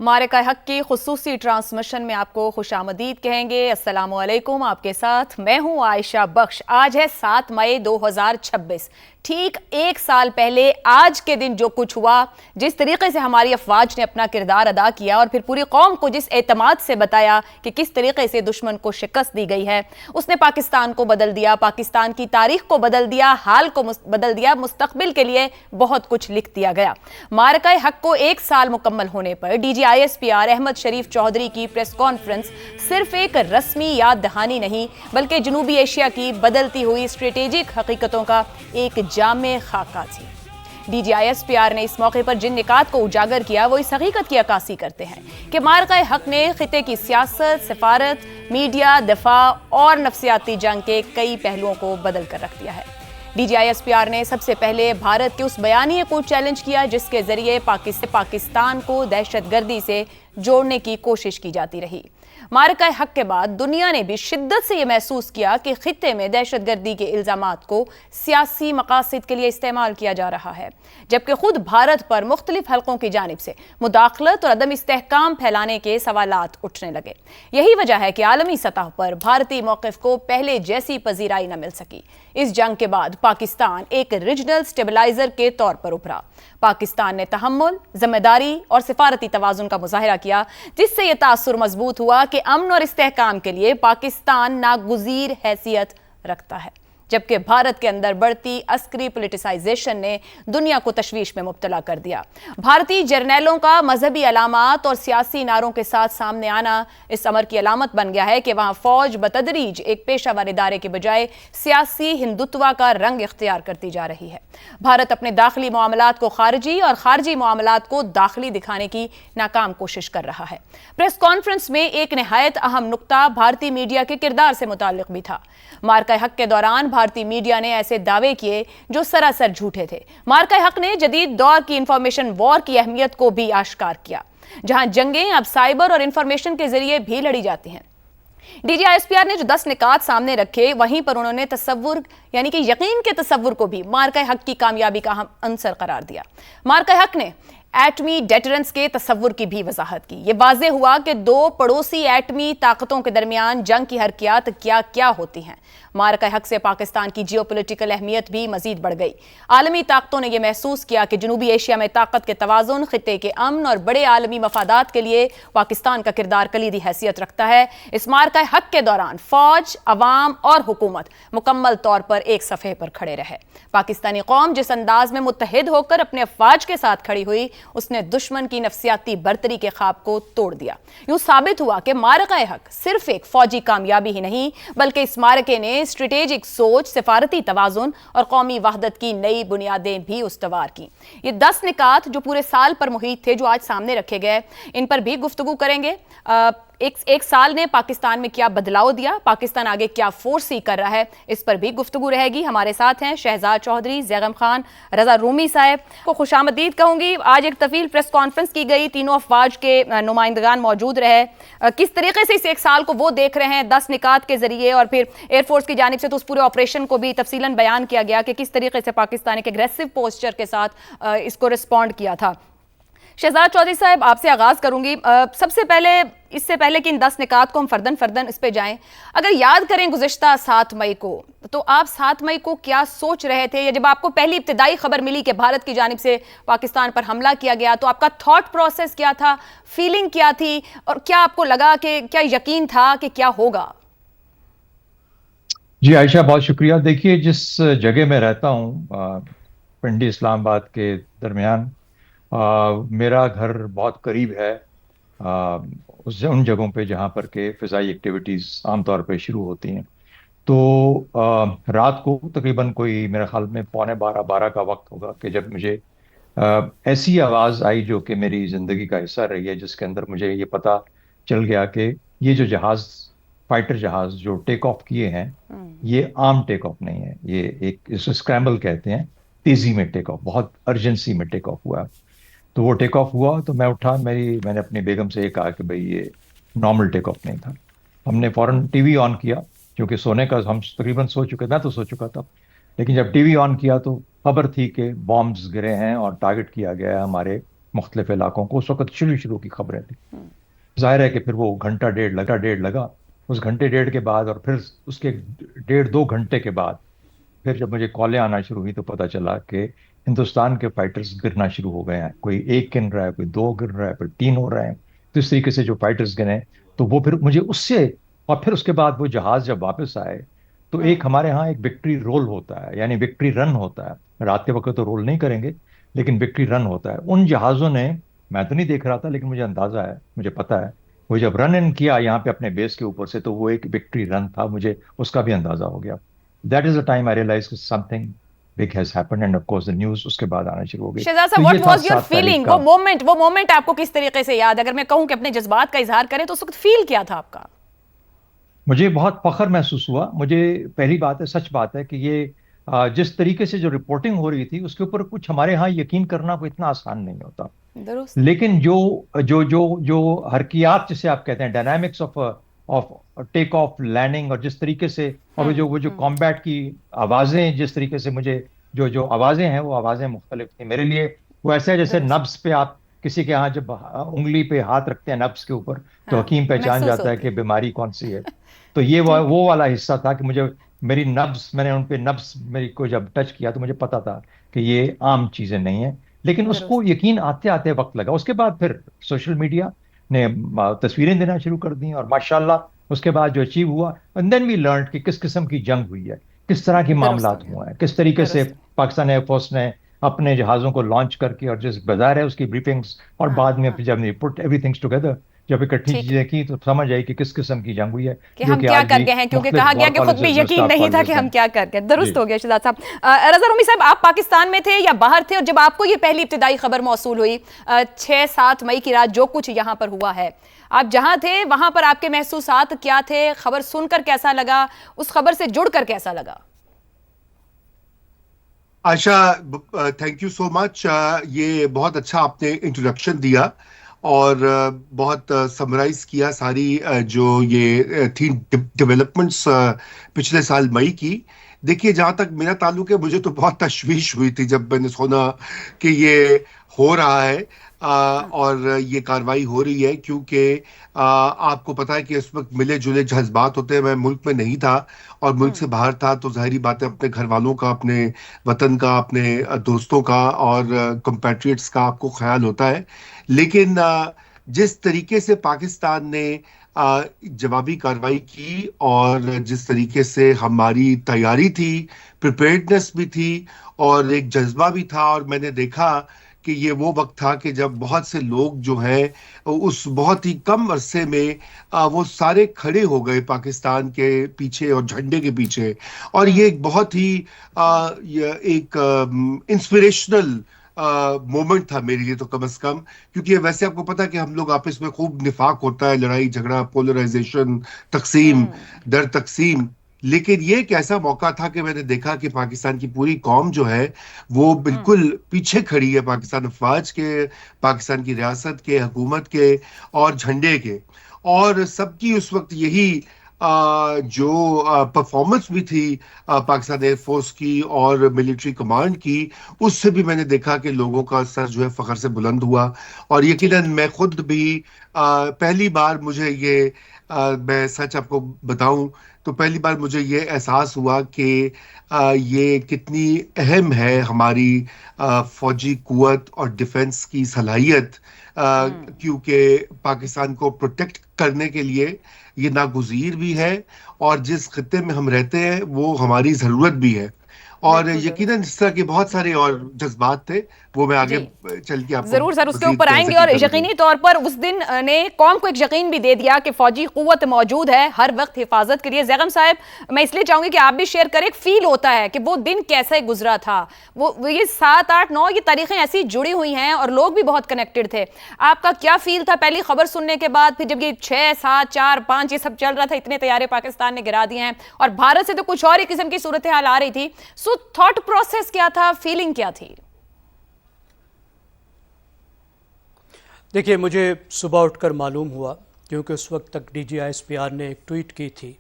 मारिका हक की खुसूसी ट्रांसमिशन में आपको खुशामदीद कहेंगे। अस्सलाम वालेकुम, आपके साथ मैं हूं आयशा बख्श। आज है 7 मई 2026। ठीक एक साल पहले आज के दिन जो कुछ हुआ, जिस तरीके से हमारी अफवाज ने अपना किरदार अदा किया और फिर पूरी कौम को जिस एतमाद से बताया कि किस तरीके से दुश्मन को शिकस्त दी गई है, उसने पाकिस्तान को बदल दिया, पाकिस्तान की तारीख को बदल दिया, हाल को बदल दिया, मुस्तकबिल के लिए बहुत कुछ लिख दिया गया। मारिका हक को एक साल मुकम्मल होने पर DGISPR अहमद शरीफ चौधरी की प्रेस कॉन्फ्रेंस सिर्फ एक रस्मी याद दहानी नहीं, बल्कि जनूबी एशिया की बदलती हुई स्ट्रेटेजिक हकीकतों का एक जामे खाका थी। DGISPR ने इस मौके पर जिन निकात को उजागर किया वो इस हकीकत की अक्कासी करते हैं कि मारिका हक ने खिते की सियासत, सिफारत, मीडिया, दफा और नफसियाती जंग के कई पहलुओं को बदल कर रख दिया है। DGISPR ने सबसे पहले भारत के उस बयानिए को चैलेंज किया जिसके जरिए पाकिस्तान को दहशतगर्दी से जोड़ने की कोशिश की जाती रही। मारिका हक के बाद दुनिया ने भी शिद्दत से यह महसूस किया कि खित्ते में दहशतगर्दी के इल्जामात को सियासी मकासद के लिए इस्तेमाल किया जा रहा है, जबकि खुद भारत पर मुख्तलिफ हलकों की जानिब से मुदाखलत और अदम इस्तेहकाम फैलाने के सवालात उठने लगे। यही वजह है कि आलमी सतह पर भारतीय मौक़िफ़ को पहले जैसी पजीराई न मिल सकी। इस जंग के बाद पाकिस्तान एक रीजनल स्टेबलाइजर के तौर पर उभरा। पाकिस्तान ने तहम्मुल, जिम्मेदारी और सिफारती तवाज़ुन का मुजाहिरा किया, जिससे यह तासुर मजबूत हुआ कि अमन और इस्तेहकाम के लिए पाकिस्तान नागुज़ीर हैसियत रखता है, जबकि भारत के अंदर बढ़ती अस्करी पोलिटिसाइजेशन ने दुनिया को तशवीश में मुब्तला कर दिया। भारतीय जर्नैलों का मजहबी अलामात और सियासी नारों के साथ सामने आना इस अमर की अलामत बन गया है कि वहां फौज बतदरीज एक पेशावर इदारे के बजाय सियासी हिंदुत्वा का रंग इख्तियार करती जा रही है। भारत अपने दाखिली मामलात को खारजी और खारजी मामलात को दाखिली दिखाने की नाकाम कोशिश कर रहा है। प्रेस कॉन्फ्रेंस में एक निहायत अहम नुक्ता भारतीय मीडिया के किरदार से मुताल्लिक भी था। मारिका हक के दौरान भारतीय मीडिया ने ऐसे दावे किए जो सरासर झूठे थे। मारिका हक ने जदीद दौर की इंफॉर्मेशन वॉर की अहमियत को भी आश्कार किया, जहां जंगें अब साइबर और इंफॉर्मेशन के जरिए भी लड़ी जाती हैं। DGISPR ने जो 10 निकात सामने रखे, वहीं पर उन्होंने तसव्वुर यानी कि यकीन के तसव्वुर को भी मारिका हक की कामयाबी का अहम अंसर करार दिया। मारिका हक ने एटमी डेटरेंस के तसव्वुर की भी वजाहत की। यह वाज़े हुआ कि दो पड़ोसी एटमी ताकतों के दरमियान जंग की हरकियात क्या क्या होती हैं। मारिका हक से पाकिस्तान की जियोपॉलिटिकल अहमियत भी मजीद बढ़ गई। आलमी ताकतों ने यह महसूस किया कि जनूबी एशिया में ताकत के तवाज़ुन, खित्ते के अमन और बड़े आलमी मफादात के लिए पाकिस्तान का किरदार कलीदी हैसियत रखता है। इस मारिका हक के दौरान फौज, अवाम और हुकूमत मुकम्मल तौर पर एक सफ़े पर खड़े रहे। पाकिस्तानी कौम जिस अंदाज में मुत्तहिद होकर अपने अफवाज के साथ खड़ी हुई, उसने दुश्मन की नफसियाती बर्तरी के ख्वाब को तोड़ दिया। यूं साबित हुआ कि मारिका हक सिर्फ एक फौजी कामयाबी ही नहीं, बल्कि इस मारके ने स्ट्रेटेजिक सोच, सिफारती तवाज़ुन और कौमी वहदत की नई बुनियादें भी उस्तवार की। ये 10 निकात जो पूरे साल पर मुहित थे, जो आज सामने रखे गए, इन पर भी गुफ्तगू करेंगे। एक साल ने पाकिस्तान में क्या बदलाव दिया, पाकिस्तान आगे क्या फोर्स कर रहा है, इस पर भी गुफ्तगू रहेगी। हमारे साथ हैं शहजाद चौधरी, ज़ैगम खान, रजा रूमी साहब को खुशामदीद कहूँगी। आज एक तफील प्रेस कॉन्फ्रेंस की गई, तीनों अफवाज के नुमाइंदगान मौजूद रहे। किस तरीके से इस एक साल को वो देख रहे हैं 10 निकात के जरिए, और फिर एयरफोर्स की जानिब से तो उस पूरे ऑपरेशन को भी तफसीलन बयान किया गया कि किस तरीके से पाकिस्तान एक एग्रेसिव पोस्चर के साथ इसको रिस्पॉन्ड किया था। शहजाद चौधरी साहब, आपसे आगाज़ करूंगी। सबसे पहले, इससे पहले कि इन 10 निकात को हम फर्दन इस पे जाएं, अगर याद करें गुज़िश्ता 7 मई को, तो आप 7 मई को क्या सोच रहे थे, या जब आपको पहली इब्तिदाई खबर मिली कि भारत की जानिब से पाकिस्तान पर हमला किया गया, तो आपका थॉट प्रोसेस क्या था, फीलिंग क्या थी, और क्या आपको लगा कि क्या यकीन था कि क्या होगा? जी आयशा, बहुत शुक्रिया। देखिए, जिस जगह में रहता हूँ, पिंडी इस्लामाबाद के दरमियान, मेरा घर बहुत करीब है उन जगहों पे जहाँ पर के फ़िज़ाई एक्टिविटीज़ आमतौर पे शुरू होती हैं। तो रात को तकरीबन कोई मेरे ख्याल में 11:45 का वक्त होगा कि जब मुझे ऐसी आवाज़ आई जो कि मेरी ज़िंदगी का हिस्सा रही है, जिसके अंदर मुझे ये पता चल गया कि ये जो जहाज़, फाइटर जहाज़ जो टेक ऑफ किए हैं, ये आम टेक ऑफ नहीं है। ये एक, इसको स्क्रैम्बल कहते हैं, तेज़ी में टेक ऑफ, बहुत अर्जेंसी में टेक ऑफ हुआ। तो वो टेक ऑफ हुआ तो मैं उठा, मैंने अपनी बेगम से ये कहा कि भाई ये नॉर्मल टेक ऑफ नहीं था। हमने फ़ौरन टीवी ऑन किया, क्योंकि सोने का हम तकरीबन सो चुके, मैं तो सो चुका था, लेकिन जब टीवी ऑन किया तो खबर थी कि बॉम्ब्स गिरे हैं और टारगेट किया गया है हमारे मुख्तलिफ इलाकों को। उस वक्त शुरू की खबरें थी। जाहिर है कि फिर वो घंटा डेढ़ लगा। उस घंटे डेढ़ के बाद और फिर उसके डेढ़ दो घंटे के बाद फिर जब मुझे कॉलें आना शुरू हुई तो पता चला कि हिंदुस्तान के फाइटर्स गिरना शुरू हो गए हैं। कोई एक गिन रहा है, कोई दो गिन रहा है, कोई तीन हो रहे हैं। तो इस तरीके से जो फाइटर्स गिने, तो वो फिर मुझे उससे, और फिर उसके बाद वो जहाज जब वापस आए तो एक हमारे यहाँ एक विक्ट्री रोल होता है, यानी विक्ट्री रन होता है। रात के वक्त तो रोल नहीं करेंगे, लेकिन विक्ट्री रन होता है। उन जहाज़ों ने, मैं तो नहीं देख रहा था लेकिन मुझे अंदाजा है, मुझे पता है, वो जब रन इन किया यहाँ पे अपने बेस के ऊपर से, तो वो एक विक्ट्री रन था। मुझे उसका भी अंदाजा हो गया। That is the time I realise something big has happened, and of course the news उसके बाद आना शुरू हो गई। शहजाद साहब, तो ये व्हाट था वाज योर 7 तारीख फीलिंग? का। वो मोमेंट आपको किस तरीके से याद? अगर मैं कहूं कि अपने जज्बात का इजहार करें तो उस वक्त फील क्या था आपका? मुझे बहुत फख्र महसूस हुआ। मुझे पहली बात है, सच बात है कि ये जिस तरीके से जो रिपोर्टिंग हो रही थी उसके ऊपर कुछ हमारे यहाँ यकीन करना कोई इतना आसान नहीं होता। दुरुस्त। लेकिन जो जो जो जो हरकियात जिसे आप कहते हैं, dynamics of of take off landing, और जिस तरीके से, और वो जो कॉम्बैट की आवाजें, जिस तरीके से मुझे जो आवाजें हैं वो आवाजें मुख्तलिफ थी मेरे लिए। वो ऐसा है जैसे दुरुस्त। नब्स पे आप किसी के यहाँ जब उंगली पे हाथ रखते हैं नब्स के ऊपर, तो हाँ, हकीम पहचान महसूस जाता है होती कि है। बीमारी कौन सी है। तो ये ठीक है। वो वाला हिस्सा था कि मुझे मेरी नब्स, मैंने उन पे नब्स मेरी को जब टच किया तो मुझे पता था कि ये आम चीजें नहीं है। लेकिन उसको दुरुस्त। यकीन आते आते वक्त लगा। उसके बाद फिर सोशल मीडिया ने तस्वीरें देना शुरू कर दी, और माशाल्लाह उसके बाद जो अचीव हुआ, एंड देन वी लर्न कि किस किस्म की जंग हुई है, किस तरह के दुरुस्त हो मामलात गया। हुए हैं, किस तरीके से दुरुस्त। पाकिस्तान एयरफोर्स ने अपने जहाज़ों को लॉन्च करके, और जिस बाजार है उसकी ब्रीफिंग्स, और हाँ, बाद में हाँ। फिर जब पुट एवरीथिंग्स टुगेदर, जब इकट्ठी ठीक है चीजें की तो समझ आई कि किस किस्म की जंग हुई है, कि जो हम कि क्या आज कर भी गए हैं, क्योंकि मुख्तलिफ कहा गया वॉर कि खुद भी कॉलेजेस में, यकीन स्टाफ नहीं था कि कॉलेजेस हम में। क्या कर गए। दुरुस्त जी हो गया शहजाद साहब। रजा रूमी साहब, आप पाकिस्तान में थे या बाहर थे, और जब आपको ये पहली इब्तिदाई खबर मौसूल हुई 6-7 मई की रात, जो कुछ यहाँ पर हुआ है, आप जहां थे वहां पर आपके महसूसात क्या थे? खबर सुनकर कैसा लगा? उस खबर से जुड़कर कैसा लगा? आशा, थैंक यू सो मच। ये बहुत अच्छा आपने इंट्रोडक्शन दिया और बहुत समराइज किया सारी जो ये थी डेवलपमेंट्स पिछले साल मई की। देखिए, जहाँ तक मेरा ताल्लुक है, मुझे तो बहुत तशवीश हुई थी जब मैंने सुना कि ये हो रहा है और ये कार्रवाई हो रही है, क्योंकि आपको पता है कि इस वक्त मिले जुले जज्बात होते हैं। मैं मुल्क में नहीं था और मुल्क से बाहर था, तो ज़ाहिरी बात है अपने घर वालों का, अपने वतन का, अपने दोस्तों का और कंपैट्रियट्स का आपको ख्याल होता है। लेकिन जिस तरीके से पाकिस्तान ने जवाबी कार्रवाई की और जिस तरीके से हमारी तैयारी थी, प्रिपेयर्डनेस भी थी और एक जज्बा भी था, और मैंने देखा कि ये वो वक्त था कि जब बहुत से लोग जो है उस बहुत ही कम अरसे में वो सारे खड़े हो गए पाकिस्तान के पीछे और झंडे के पीछे। और ये एक बहुत ही एक इंस्पिरेशनल मोमेंट था मेरे लिए, तो कम से कम, क्योंकि वैसे आपको पता है कि हम लोग आपस में खूब निफाक होता है, लड़ाई झगड़ा, पोलराइजेशन, तकसीम दर तकसीम। लेकिन ये एक ऐसा मौका था कि मैंने देखा कि पाकिस्तान की पूरी कौम जो है वो बिल्कुल पीछे खड़ी है पाकिस्तान अफवाज के, पाकिस्तान की रियासत के, हुकूमत के और झंडे के। और सबकी उस वक्त यही जो परफॉर्मेंस भी थी पाकिस्तान एयरफोर्स की और मिलिट्री कमांड की, उससे भी मैंने देखा कि लोगों का सर जो है फख्र से बुलंद हुआ। और यकीनन मैं खुद भी पहली बार मुझे ये मैं सच आपको बताऊं तो पहली बार मुझे ये एहसास हुआ कि ये कितनी अहम है हमारी फौजी कुव्वत और डिफेंस की सलाहियत, क्योंकि पाकिस्तान को प्रोटेक्ट करने के लिए ये नागुज़ीर भी है, और जिस खित्ते में हम रहते हैं वो हमारी ज़रूरत भी है। और बिल्कुल दुरुस्त। यकीनन इस तरह के बहुत सारे और जज्बात थे, वो मैं आगे जी चल के आपको जरूर सर उसके मज़ीद ऊपर आएंगे। और ज़िक्र करूंगा। यकीनी तौर पर उस दिन ने कौम को एक यकीन भी दे दिया कि फौजी कुव्वत मौजूद है हर वक्त हिफाजत के लिए। ज़ैगम साहब, मैं इसलिए चाहूंगी कि आप भी शेयर करें, एक फील होता है कि वो दिन कैसे गुजरा था। वो ये 7, 8, 9 ये तारीखें ऐसी जुड़ी हुई हैं और लोग भी बहुत कनेक्टेड थे। आपका क्या फील था पहली खबर सुनने के बाद? फिर जब ये 6, 7, 4, 5 ये सब चल रहा था, इतने तैयारे पाकिस्तान ने गिरा दिए हैं और भारत से तो कुछ और ही किस्म की सूरत हाल आ रही थी। सो थॉट प्रोसेस क्या था, फीलिंग क्या थी? देखिए, मुझे सुबह उठकर मालूम हुआ, क्योंकि उस वक्त तक DGISPR ने एक ट्वीट की थी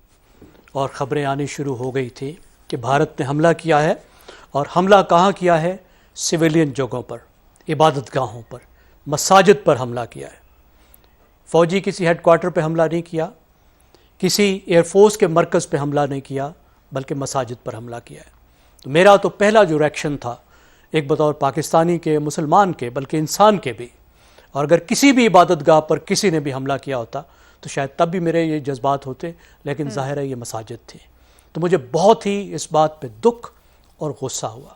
और ख़बरें आनी शुरू हो गई थी कि भारत ने हमला किया है। और हमला कहाँ किया है? सिविलियन जगहों पर, इबादत गाहों पर, مساجد پر حملہ کیا ہے. فوجی کسی ہیڈ کوارٹر پہ حملہ نہیں کیا, کسی ایئر فورس کے مرکز پہ حملہ نہیں کیا, بلکہ مساجد پر حملہ کیا ہے. تو میرا تو پہلا جو ریئیکشن تھا ایک بطور پاکستانی کے, مسلمان کے, بلکہ انسان کے بھی, اور اگر کسی بھی عبادت گاہ پر کسی نے بھی حملہ کیا ہوتا تو شاید تب بھی میرے یہ جذبات ہوتے, لیکن ظاہر ہے یہ مساجد تھی. تو مجھے بہت ہی اس بات پہ دکھ اور غصہ ہوا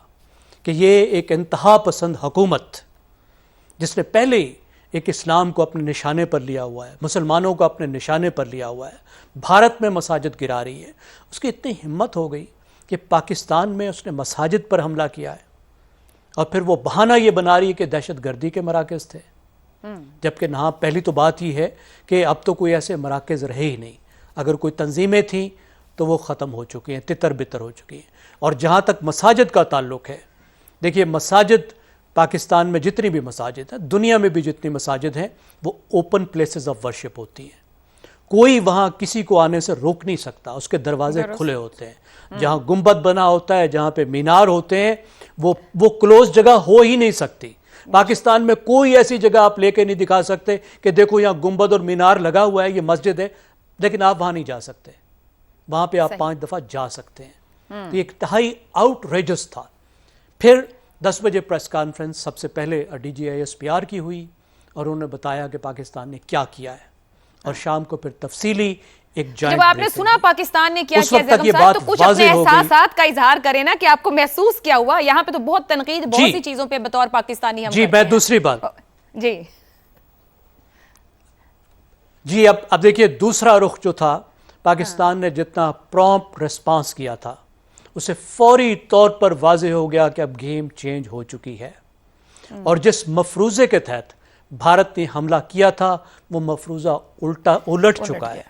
کہ یہ ایک انتہا پسند حکومت جس نے پہلے ہی ایک اسلام کو اپنے نشانے پر لیا ہوا ہے, مسلمانوں کو اپنے نشانے پر لیا ہوا ہے, بھارت میں مساجد گرا رہی ہے, اس کی اتنی ہمت ہو گئی کہ پاکستان میں اس نے مساجد پر حملہ کیا ہے, اور پھر وہ بہانہ یہ بنا رہی ہے کہ دہشت گردی کے مراکز تھے. جبکہ نہ, پہلی تو بات یہ ہے کہ اب تو کوئی ایسے مراکز رہے ہی نہیں. اگر کوئی تنظیمیں تھیں تو وہ ختم ہو چکی ہیں, تتر بتر ہو چکی ہیں. اور جہاں تک مساجد کا تعلق ہے, دیکھیے مساجد پاکستان میں جتنی بھی مساجد ہیں, دنیا میں بھی جتنی مساجد ہیں, وہ اوپن پلیسز آف ورشپ ہوتی ہیں. کوئی وہاں کسی کو آنے سے روک نہیں سکتا, اس کے دروازے کھلے ہوتے ہیں. جہاں گنبد بنا ہوتا ہے, جہاں پہ مینار ہوتے ہیں, وہ کلوز جگہ ہو ہی نہیں سکتی. پاکستان میں کوئی ایسی جگہ آپ لے کے نہیں دکھا سکتے کہ دیکھو یہاں گنبد اور مینار لگا ہوا ہے, یہ مسجد ہے, لیکن آپ وہاں نہیں جا سکتے. وہاں پہ آپ 5 دفعہ جا سکتے ہیں. تو یہ انتہائی آؤٹ ریجس تھا. پھر 10 بجے پریس کانفرنس سب سے پہلے DGISPR کی ہوئی, اور انہوں نے بتایا کہ پاکستان نے کیا کیا ہے, اور شام کو پھر تفصیلی ایک جائنٹ جب آپ نے سنا پاکستان نے کیا کیا زیدم صاحب, تو کچھ اپنے احساسات کا اظہار کریں نا کہ آپ کو محسوس کیا ہوا. یہاں پہ تو بہت تنقید بہت سی چیزوں پہ بطور پاکستانی ہم جی میں دوسری بات جی اب دیکھیے دوسرا رخ جو تھا, پاکستان نے جتنا پرومپٹ ریسپانس کیا تھا, اسے فوری طور پر واضح ہو گیا کہ اب گیم چینج ہو چکی ہے. اور جس مفروضے کے تحت بھارت نے حملہ کیا تھا وہ مفروضہ الٹ چکا ہے.